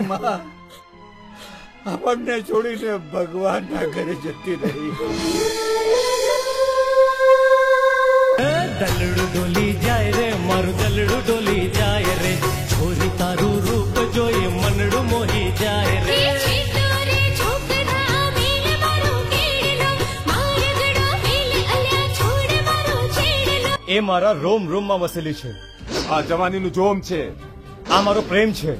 મારી માં આપણને છોડીને ભગવાનના ઘરે જતી રહી. દલડું ડોલી જાય રે મારું દલડું ડોલી જાય રે, છોરી તારું રૂપ જોઈ મનડું મોહી જાય રે. એ મારા રોમ રોમ માં વસેલી છે. આ જવાનીનું જોમ છે. આ મારો પ્રેમ છે.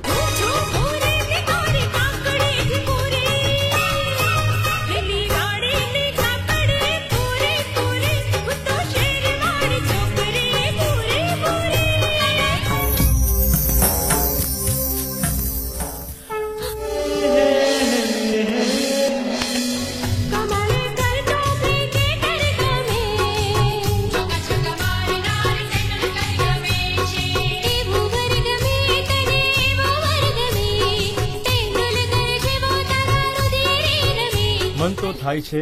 મન તો થાય છે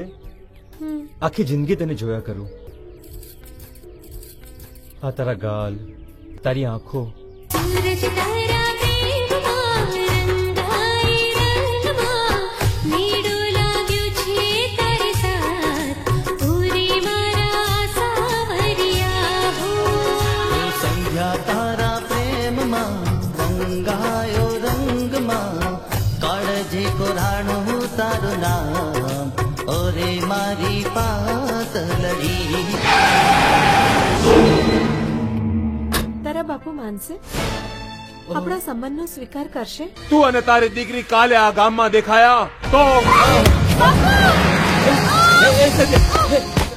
આખી જિંદગી તને જોયા કરું. આ તારા ગાલ, તારી આંખો, સંધ્યા તારા પ્રેમમાં રંગાયો રંગમાં, કાળજે કોરાણું તારું નામ, ઓરે મારી પાતલડી. તારા બાપુ માનશે? આપણા સંબંધનો સ્વીકાર કરશે? તું અને તારી દીકરી કાલે આ ગામમાં દેખાયા તો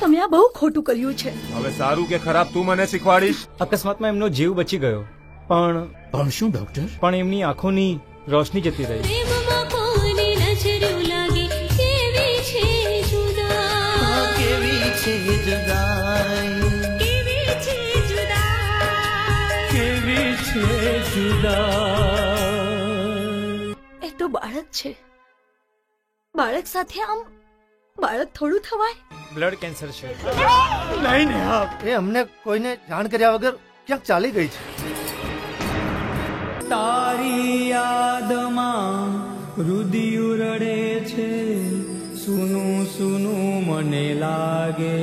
તમે આ બહુ ખોટું કર્યું છે. હવે સારું કે ખરાબ તું મને શીખવાડીશ. અકસ્માતમાં એમનો જીવ બચી ગયો, પણ શું ડોક્ટર? પણ એમની આંખોની રોશની જતી રહી. એ તો બાળક છે. બાળક સાથે આમ બાળક થોડું થવાય? બ્લડ કેન્સર છે. નહીં ને હા, એ અમને કોઈને જાણ કર્યા વગર ક્યાંક ચાલી ગઈ છે. તારી યાદમાં રુધિયું રડે છે, સુનું સુનું મને લાગે.